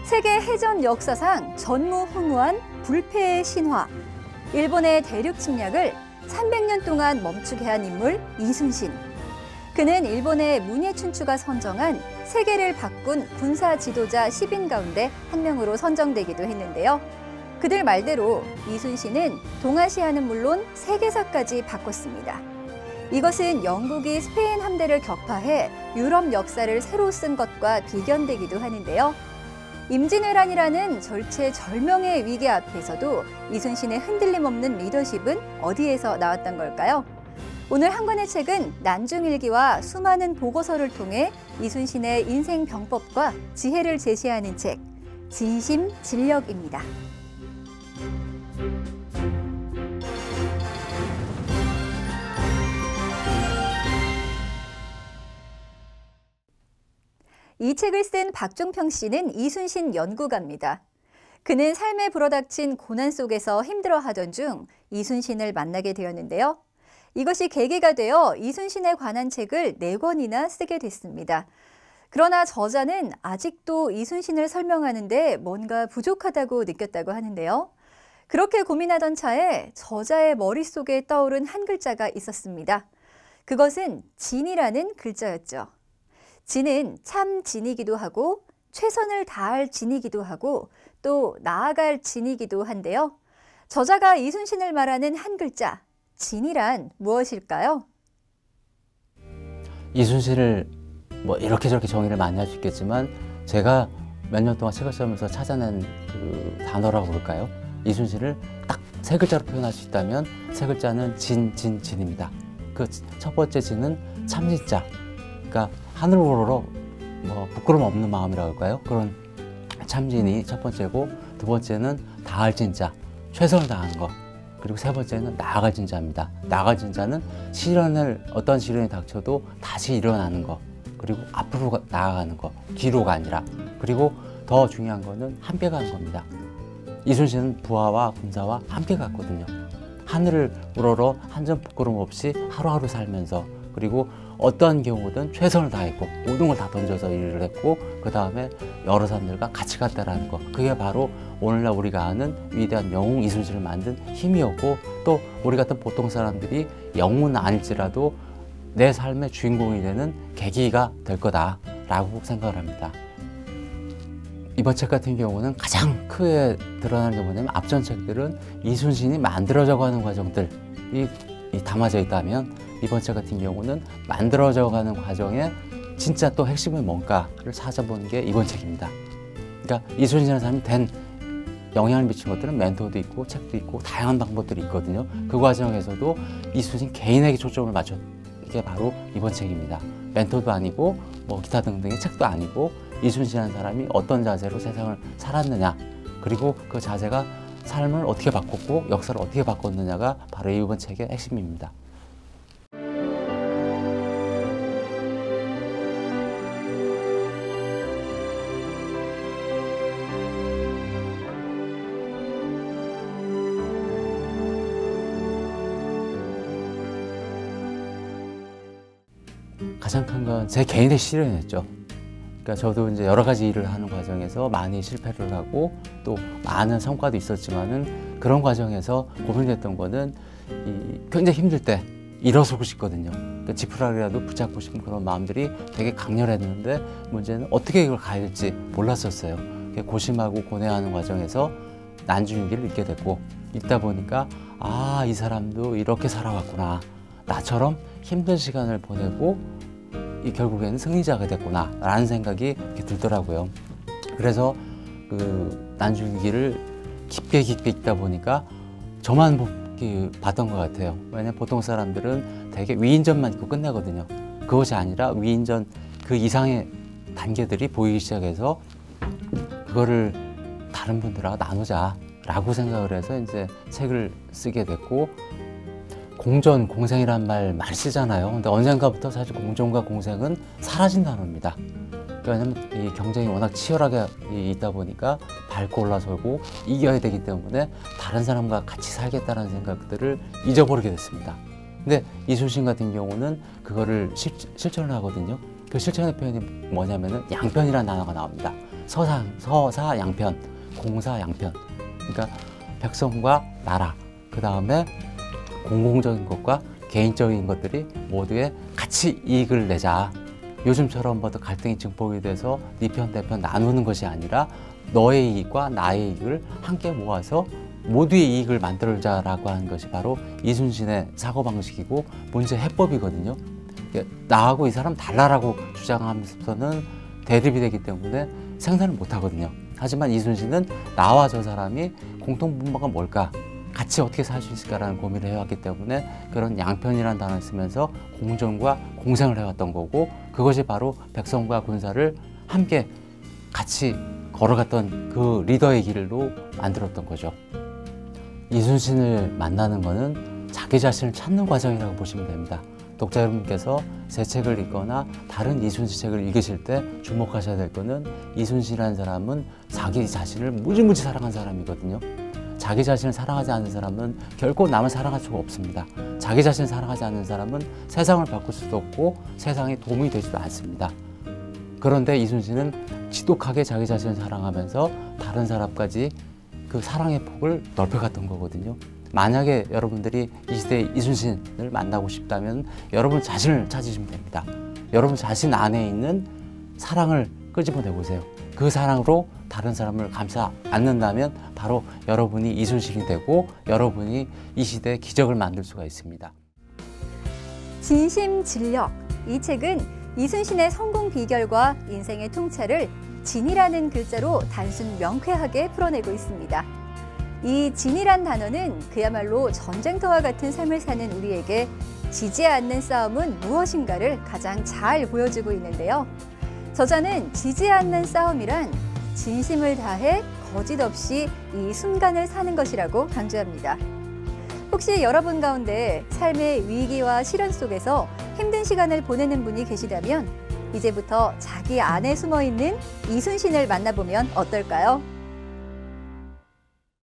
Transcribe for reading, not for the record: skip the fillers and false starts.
세계 해전 역사상 전무후무한 불패의 신화, 일본의 대륙 침략을 300년 동안 멈추게 한 인물 이순신. 그는 일본의 문예춘추가 선정한 세계를 바꾼 군사 지도자 10인 가운데 한 명으로 선정되기도 했는데요. 그들 말대로 이순신은 동아시아는 물론 세계사까지 바꿨습니다. 이것은 영국이 스페인 함대를 격파해 유럽 역사를 새로 쓴 것과 비견되기도 하는데요. 임진왜란이라는 절체절명의 위기 앞에서도 이순신의 흔들림 없는 리더십은 어디에서 나왔던 걸까요? 오늘 한 권의 책은 난중일기와 수많은 보고서를 통해 이순신의 인생 병법과 지혜를 제시하는 책, 진심진력입니다. 이 책을 쓴 박종평 씨는 이순신 연구가입니다. 그는 삶에 불어닥친 고난 속에서 힘들어하던 중 이순신을 만나게 되었는데요. 이것이 계기가 되어 이순신에 관한 책을 4권이나 쓰게 됐습니다. 그러나 저자는 아직도 이순신을 설명하는데 뭔가 부족하다고 느꼈다고 하는데요. 그렇게 고민하던 차에 저자의 머릿속에 떠오른 한 글자가 있었습니다. 그것은 진이라는 글자였죠. 진은 참 진이기도 하고 최선을 다할 진이기도 하고 또 나아갈 진이기도 한데요. 저자가 이순신을 말하는 한 글자, 진이란 무엇일까요? 이순신을 뭐 이렇게 저렇게 정의를 많이 할 수 있겠지만 제가 몇 년 동안 책을 쓰면서 찾아낸 그 단어라고 볼까요? 이순신을 딱 3글자로 표현할 수 있다면 3글자는 진입니다. 그 첫 번째 진은 참진자. 그러니까 하늘 우러러 뭐 부끄럼 없는 마음이라고 할까요? 그런 참진이 첫 번째고, 두 번째는 다할 진자, 최선을 다하는 거. 그리고 세 번째는 나아갈 진자입니다. 나아갈 진자는 어떤 시련이 닥쳐도 다시 일어나는 거, 그리고 앞으로 나아가는 거, 뒤로가 아니라. 그리고 더 중요한 거는 함께 가는 겁니다. 이순신은 부하와 군사와 함께 갔거든요. 하늘을 우러러 한 점 부끄럼 없이 하루하루 살면서, 그리고 어떠한 경우든 최선을 다했고 모든 걸 다 던져서 일을 했고, 그 다음에 여러 사람들과 같이 갔다라는 거, 그게 바로 오늘날 우리가 아는 위대한 영웅 이순신을 만든 힘이었고, 또 우리 같은 보통 사람들이 영웅은 아닐지라도 내 삶의 주인공이 되는 계기가 될 거다라고 생각을 합니다. 이번 책 같은 경우는 가장 크게 드러나는 게 뭐냐면, 앞전 책들은 이순신이 만들어져가는 과정들이 담아져 있다면, 이번 책 같은 경우는 만들어져가는 과정에 진짜 또 핵심은 뭔가를 찾아보는 게 이번 책입니다. 그러니까 이순신이라는 사람이 된 영향을 미친 것들은 멘토도 있고 책도 있고 다양한 방법들이 있거든요. 그 과정에서도 이순신 개인에게 초점을 맞춘 게 바로 이번 책입니다. 멘토도 아니고 뭐 기타 등등의 책도 아니고, 이순신이라는 사람이 어떤 자세로 세상을 살았느냐, 그리고 그 자세가 삶을 어떻게 바꿨고 역사를 어떻게 바꿨느냐가 바로 이번 책의 핵심입니다. 가장 큰 건 제 개인의 시련이었죠. 그러니까 저도 이제 여러 가지 일을 하는 과정에서 많이 실패를 하고 또 많은 성과도 있었지만은, 그런 과정에서 고민됐던 거는 굉장히 힘들 때 일어서고 싶거든요. 그러니까 지푸라기라도 붙잡고 싶은 그런 마음들이 되게 강렬했는데, 문제는 어떻게 이걸 가야 될지 몰랐었어요. 고심하고 고뇌하는 과정에서 난중일기를 읽게 됐고, 읽다 보니까 아, 이 사람도 이렇게 살아왔구나, 나처럼 힘든 시간을 보내고 결국에는 승리자가 됐구나 라는 생각이 이렇게 들더라고요. 그래서 그 난중일기를 깊게 읽다 보니까 저만 봤던 것 같아요. 왜냐면 보통 사람들은 되게 위인전만 읽고 끝내거든요. 그것이 아니라 위인전 그 이상의 단계들이 보이기 시작해서 그거를 다른 분들하고 나누자 라고 생각을 해서 이제 책을 쓰게 됐고, 공전, 공생이란 말 많이 쓰잖아요. 근데 언젠가부터 사실 공전과 공생은 사라진 단어입니다. 왜냐하면 이 경쟁이 워낙 치열하게 있다 보니까 밟고 올라서고 이겨야 되기 때문에 다른 사람과 같이 살겠다는 생각들을 잊어버리게 됐습니다. 근데 이순신 같은 경우는 그거를 실천을 하거든요. 그 실천의 표현이 뭐냐면은 양편이라는 단어가 나옵니다. 서사 양편, 공사 양편. 그러니까 백성과 나라, 그 다음에 공공적인 것과 개인적인 것들이 모두에 같이 이익을 내자. 요즘처럼 뭐 갈등이 증폭이 돼서 네 편, 내 편 나누는 것이 아니라 너의 이익과 나의 이익을 함께 모아서 모두의 이익을 만들자라고 하는 것이 바로 이순신의 사고방식이고 문제 해법이거든요. 나하고 이 사람 달라라고 주장하면서는 대립이 되기 때문에 생산을 못하거든요. 하지만 이순신은 나와 저 사람이 공통분모가 뭘까? 같이 어떻게 살 수 있을까라는 고민을 해왔기 때문에 그런 양편이라는 단어를 쓰면서 공존과 공생을 해왔던 거고, 그것이 바로 백성과 군사를 함께 같이 걸어갔던 그 리더의 길로 만들었던 거죠. 이순신을 만나는 것은 자기 자신을 찾는 과정이라고 보시면 됩니다. 독자 여러분께서 제 책을 읽거나 다른 이순신 책을 읽으실 때 주목하셔야 될 것은 이순신이라는 사람은 자기 자신을 무지무지 사랑한 사람이거든요. 자기 자신을 사랑하지 않는 사람은 결코 남을 사랑할 수가 없습니다. 자기 자신을 사랑하지 않는 사람은 세상을 바꿀 수도 없고 세상에 도움이 되지도 않습니다. 그런데 이순신은 지독하게 자기 자신을 사랑하면서 다른 사람까지 그 사랑의 폭을 넓혀갔던 거거든요. 만약에 여러분들이 이 시대의 이순신을 만나고 싶다면 여러분 자신을 찾으시면 됩니다. 여러분 자신 안에 있는 사랑을 끄집어내 보세요. 그 사랑으로 다른 사람을 감싸 안는다면 바로 여러분이 이순신이 되고 여러분이 이 시대의 기적을 만들 수가 있습니다. 진심진력. 이 책은 이순신의 성공 비결과 인생의 통찰을 진이라는 글자로 단순 명쾌하게 풀어내고 있습니다. 이 진이란 단어는 그야말로 전쟁터와 같은 삶을 사는 우리에게 지지 않는 싸움은 무엇인가를 가장 잘 보여주고 있는데요. 저자는 지지 않는 싸움이란 진심을 다해 거짓 없이 이 순간을 사는 것이라고 강조합니다. 혹시 여러분 가운데 삶의 위기와 시련 속에서 힘든 시간을 보내는 분이 계시다면 이제부터 자기 안에 숨어있는 이순신을 만나보면 어떨까요?